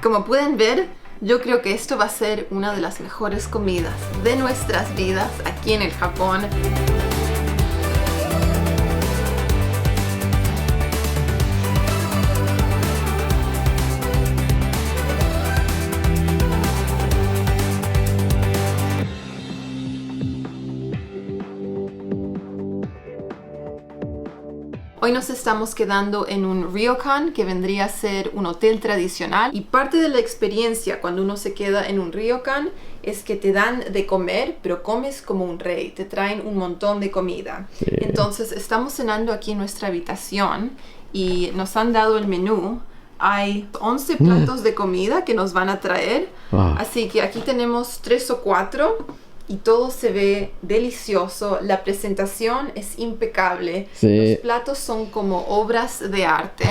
Como pueden ver, yo creo que esto va a ser una de las mejores comidas de nuestras vidas aquí en el Japón. Hoy nos estamos quedando en un ryokan, que vendría a ser un hotel tradicional. Y parte de la experiencia cuando uno se queda en un ryokan es que te dan de comer, pero comes como un rey. Te traen un montón de comida. Sí. Entonces estamos cenando aquí en nuestra habitación y nos han dado el menú. Hay 11 platos de comida que nos van a traer. Wow. Así que aquí tenemos 3 o 4. Y todo se ve delicioso, la presentación es impecable, sí. Los platos son como obras de arte.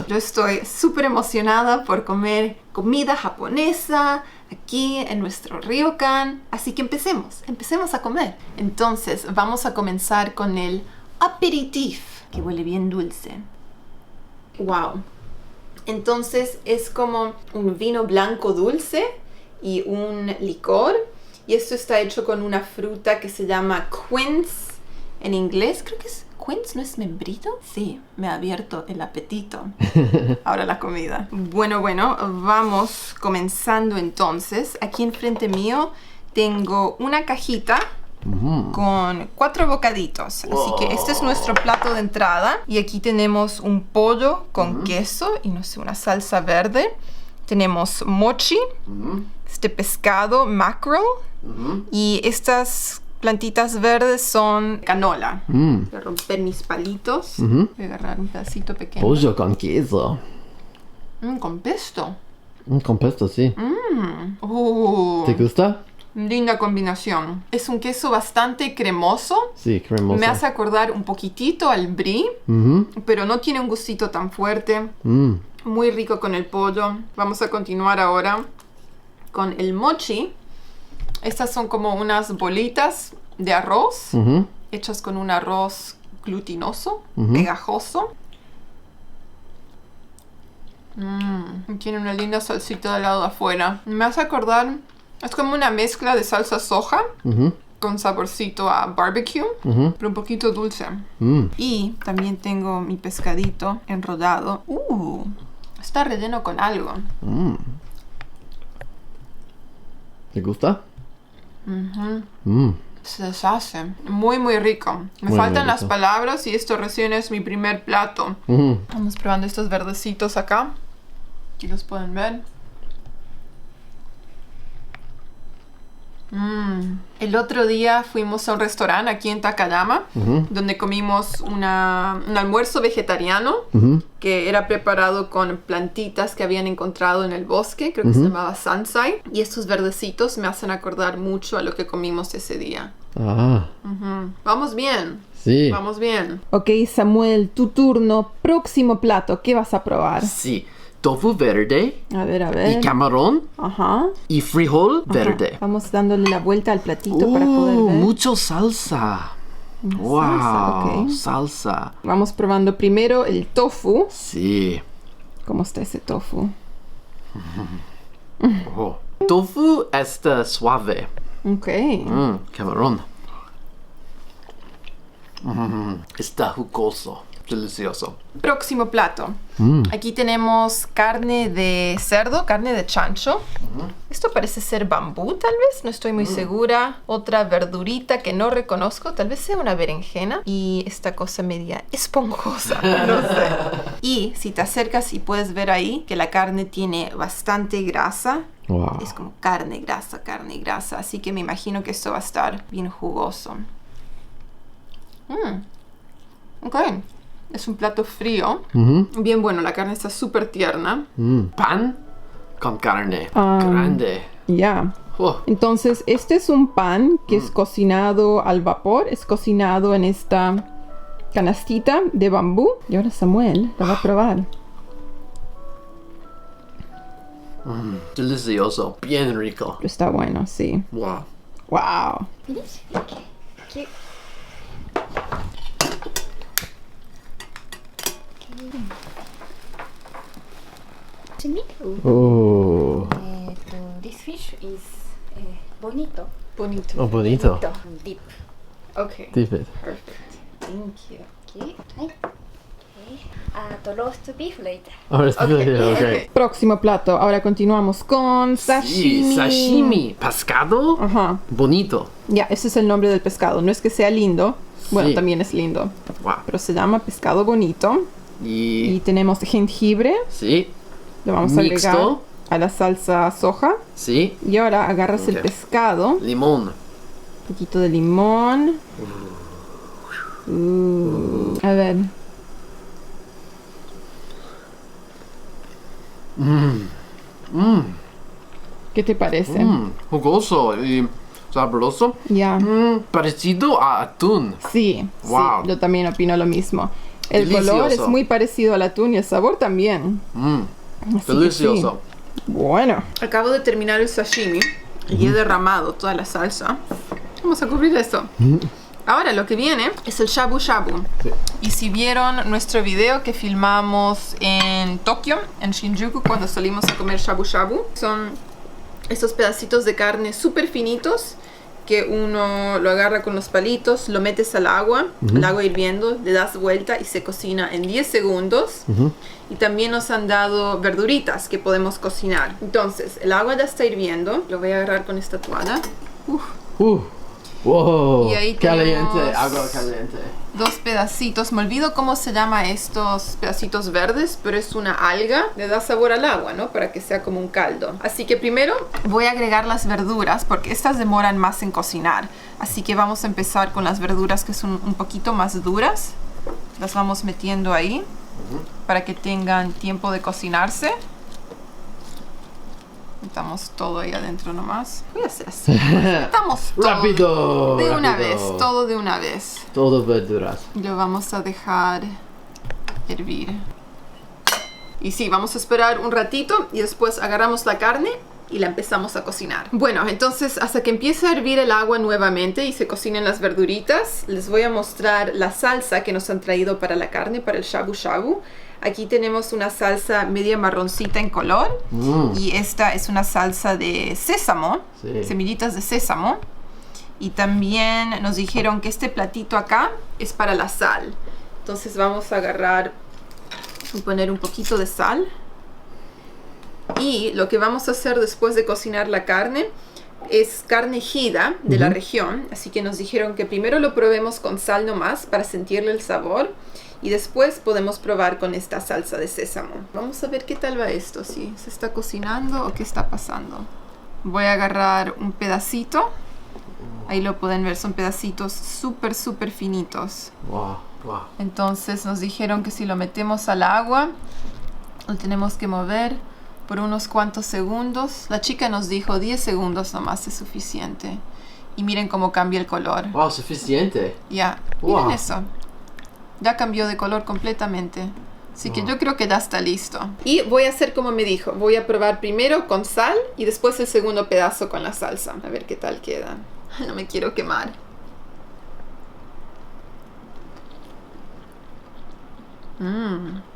Yo estoy súper emocionada por comer comida japonesa aquí en nuestro ryokan. Así que empecemos a comer. Entonces vamos a comenzar con el aperitif, que huele bien dulce. Wow. Entonces es como un vino blanco dulce y un licor. Y esto está hecho con una fruta que se llama quince en inglés. Creo que es quince, ¿no es membrito? Sí, me ha abierto el apetito. Ahora la comida. Bueno, vamos comenzando entonces. Aquí enfrente mío tengo una cajita con 4 bocaditos. Así que este es nuestro plato de entrada. Y aquí tenemos un pollo con queso y no sé, una salsa verde. Tenemos mochi, este pescado mackerel. Y estas plantitas verdes son canola. Voy a romper mis palitos. Voy a agarrar un pedacito pequeño. Pollo con queso. Con pesto. Con pesto, sí. ¿Te gusta? Linda combinación. Es un queso bastante cremoso. Sí, cremoso. Me hace acordar un poquitito al brie, pero no tiene un gustito tan fuerte. Muy rico con el pollo. Vamos a continuar ahora con el mochi. Estas son como unas bolitas de arroz, hechas con un arroz glutinoso, pegajoso. Tiene una linda salsita del lado de afuera. Me hace acordar, es como una mezcla de salsa soja con saborcito a barbecue, pero un poquito dulce. Y también tengo mi pescadito enrollado. Está relleno con algo. ¿Te gusta? Se deshace. Muy, muy rico. Me faltan las palabras y esto recién es mi primer plato. Vamos probando estos verdecitos acá. Aquí los pueden ver. El otro día fuimos a un restaurante aquí en Takayama, donde comimos un almuerzo vegetariano que era preparado con plantitas que habían encontrado en el bosque, creo que se llamaba sansai, y estos verdecitos me hacen acordar mucho a lo que comimos ese día. Vamos bien. Sí. Vamos bien. Ok, Samuel, tu turno. Próximo plato, ¿qué vas a probar? Sí. Tofu verde. A ver. Y camarón. Y frijol verde. Vamos dándole la vuelta al platito para poder ver. Mucho salsa. Wow, salsa. Vamos probando primero el tofu. Sí. ¿Cómo está ese tofu? Tofu está suave. Ok. Camarón. Está jugoso. Delicioso. Próximo plato. Aquí tenemos carne de cerdo, carne de chancho. Esto parece ser bambú, tal vez. No estoy muy segura. Otra verdurita que no reconozco. Tal vez sea una berenjena. Y esta cosa media esponjosa. No sé. Y si te acercas y puedes ver ahí que la carne tiene bastante grasa. Wow. Es como carne, grasa. Así que me imagino que esto va a estar bien jugoso. Ok. Es un plato frío. Bien bueno, la carne está súper tierna. Pan con carne grande. Ya. Entonces, este es un pan que es cocinado al vapor. Es cocinado en esta canastita de bambú. Y ahora Samuel la va a probar. Delicioso. Bien rico. Está bueno, sí. Wow. Wow. Oh. English is bonito. Bonito. Oh, bonito. Deep. Okay. Deep it. Perfect. Thank you. Okay. Okay. The roast beef later. Oh, it's Okay. Próximo plato. Ahora continuamos con sashimi. Sí, sashimi. Pescado. Ajá. Bonito. Ya, ese es el nombre del pescado. No es que sea lindo. Bueno, Sí. también es lindo. Wow. Pero se llama pescado bonito. Y Y tenemos jengibre. sí, Lo vamos a Mixto. agregar a la salsa soja. sí, Y ahora agarras el Ok. pescado. limón. Un poquito de limón. A ver. ¿Qué te parece? Jugoso y sabroso. Ya. Parecido a atún. Sí, Wow. sí, yo también opino lo mismo. El Delicioso. color es muy parecido al atún y el sabor también. Así que Delicioso. sí. Bueno. Acabo de terminar el sashimi y he derramado toda la salsa. Vamos a cubrir esto. Ahora lo que viene es el shabu shabu. Sí. Y si vieron nuestro video que filmamos en Tokio, en Shinjuku, cuando salimos a comer shabu shabu, son estos pedacitos de carne súper finitos que uno lo agarra con los palitos, lo metes al agua hirviendo, le das vuelta y se cocina en 10 segundos. Y también nos han dado verduritas que podemos cocinar. Entonces, el agua ya está hirviendo. Lo voy a agarrar con esta toalla. Wow. Y ahí Caliente, tenemos- agua caliente. Dos pedacitos. Me olvido cómo se llama estos pedacitos verdes, pero es una alga. Le da sabor al agua, ¿no? Para que sea como un caldo. Así que primero voy a agregar las verduras porque estas demoran más en cocinar. Así que vamos a empezar con las verduras que son un poquito más duras. Las vamos metiendo ahí para que tengan tiempo de cocinarse. Metamos todo ahí adentro nomás. Voy a hacer así. Metamos todo. Rápido. De una rápido. vez, todo de una vez. Todo verduras. Lo vamos a dejar hervir. Y sí, vamos a esperar un ratito y después agarramos la carne y la empezamos a cocinar. Bueno, entonces hasta que empiece a hervir el agua nuevamente y se cocinen las verduritas, les voy a mostrar la salsa que nos han traído para la carne, para el shabu shabu. Aquí tenemos una salsa media marroncita en color y esta es una salsa de sésamo, Sí. semillitas de sésamo. Y también nos dijeron que este platito acá es para la sal. Entonces vamos a agarrar y poner un poquito de sal. Y lo que vamos a hacer después de cocinar la carne es carne ejida de la región. Así que nos dijeron que primero lo probemos con sal nomás para sentirle el sabor. Y después podemos probar con esta salsa de sésamo. Vamos a ver qué tal va esto, si se está cocinando o qué está pasando. Voy a agarrar un pedacito. Ahí lo pueden ver, son pedacitos súper, súper finitos. Wow, wow. Entonces nos dijeron que si lo metemos al agua, lo tenemos que mover por unos cuantos segundos. La chica nos dijo 10 segundos nomás es suficiente. Y miren cómo cambia el color. Wow, suficiente. Ya, miren Wow. eso. Ya cambió de color completamente. Así que yo creo que ya está listo. Y voy a hacer como me dijo. Voy a probar primero con sal y después el segundo pedazo con la salsa. A ver qué tal queda. Ay, no me quiero quemar.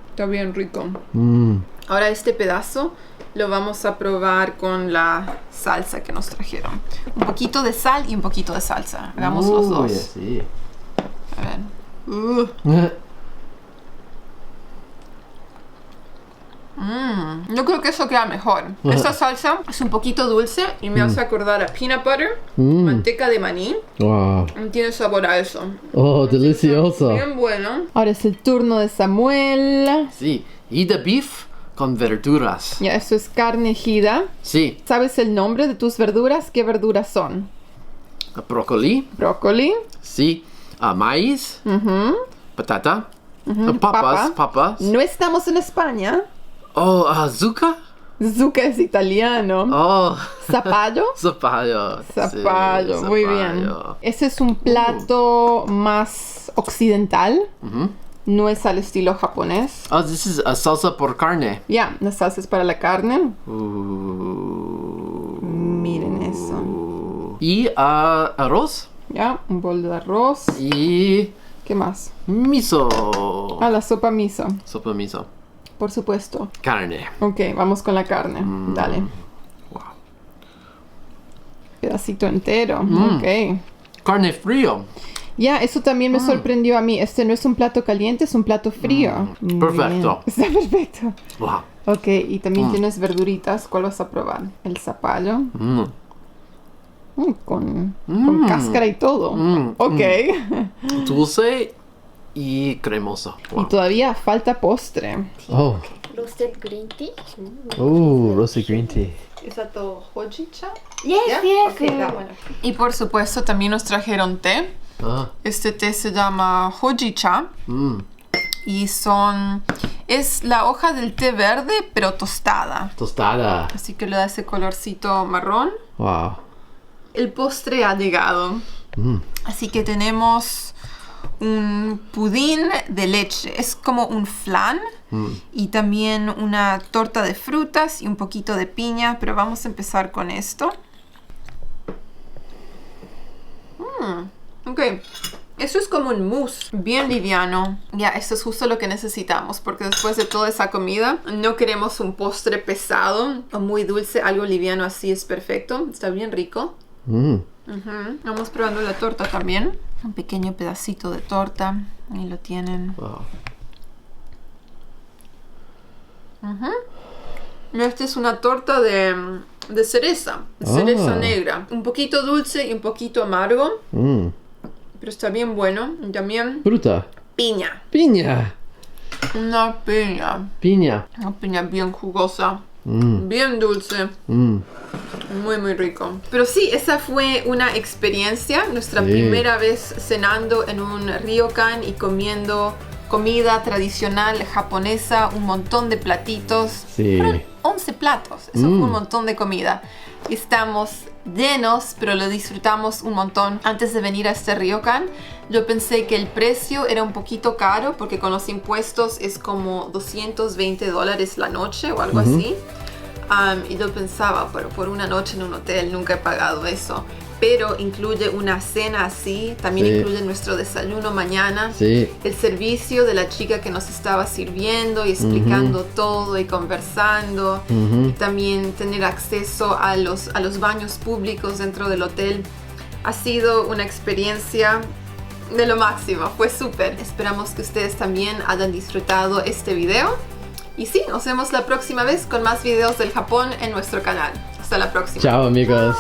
Está bien rico. Ahora este pedazo lo vamos a probar con la salsa que nos trajeron. Un poquito de sal y un poquito de salsa. Hagamos los dos. Sí. A ver. Yo creo que eso queda mejor. Esta salsa es un poquito dulce y me hace acordar a peanut butter, manteca de maní. Wow. Tiene sabor a eso. Oh, delicioso. Bien bueno. Ahora es el turno de Samuel. Sí. Y de beef con verduras. Ya, esto es carne ejida. Sí. ¿Sabes el nombre de tus verduras? ¿Qué verduras son? Brócoli. Brócoli, Sí. Maíz. Patata. Papas. No estamos en España. Oh, azúcar. Zucca es italiano. Oh, Zapallo. zapallo. Zapallo, Sí, muy bien. Ese es un plato más occidental. No es al estilo japonés. Oh, this is a salsa por carne. Ya, la salsa es para la carne. Ooh. Miren eso. Y arroz. Ya, un bol de arroz. Y ¿Qué más? miso. Ah, la sopa miso, Sopa miso. por supuesto. Carne. Ok, vamos con la carne. Dale. pedacito entero. Mm. Ok. Carne frío. Ya, eso también me sorprendió a mí. Este no es un plato caliente, es un plato frío. Muy Perfecto. bien. Está perfecto. Wow. Ok, y también tienes verduritas. ¿Cuál vas a probar? El zapallo. Con cáscara y todo. Ok. Dulce y cremoso. Y Wow. todavía falta postre. Oh, Roasted green tea. roasted green tea. ¿Es esto hojicha? Yes, yes. Ok, that one. Y por supuesto también nos trajeron té. Ah. Este té se llama hojicha. Y es la hoja del té verde, pero tostada. Tostada. Así que le da ese colorcito marrón. Wow. El postre ha llegado. Así que tenemos un pudín de leche. Es como un flan. Y también una torta de frutas y un poquito de piña. Pero vamos a empezar con esto. Ok. Eso es como un mousse, bien liviano. Ya, esto es justo lo que necesitamos, porque después de toda esa comida no queremos un postre pesado o muy dulce. Algo liviano así es perfecto. Está bien rico. Vamos probando la torta también. Un pequeño pedacito de torta. Ahí lo tienen. Wow. Esta es una torta de cereza. Cereza negra. Un poquito dulce y un poquito amargo. Pero está bien bueno. Y también Fruta. piña. Piña. Una piña. Piña. Una piña bien jugosa. Bien dulce. Muy, muy rico. Pero sí, esa fue una experiencia. Nuestra primera vez cenando en un ryokan y comiendo comida tradicional japonesa. Un montón de platitos. Sí. Fueron 11 platos. Eso fue un montón de comida. Estamos llenos, pero lo disfrutamos un montón. Antes de venir a este ryokan, yo pensé que el precio era un poquito caro porque con los impuestos es como $220 la noche o algo así. Y yo pensaba, pero por una noche en un hotel nunca he pagado eso. Pero incluye una cena así, también incluye nuestro desayuno mañana, Sí. el servicio de la chica que nos estaba sirviendo y explicando todo y conversando, y también tener acceso a los baños públicos dentro del hotel. Ha sido una experiencia de lo máximo, fue súper. Esperamos que ustedes también hayan disfrutado este video. Y sí, nos vemos la próxima vez con más videos del Japón en nuestro canal. Hasta la próxima. Chao, amigos.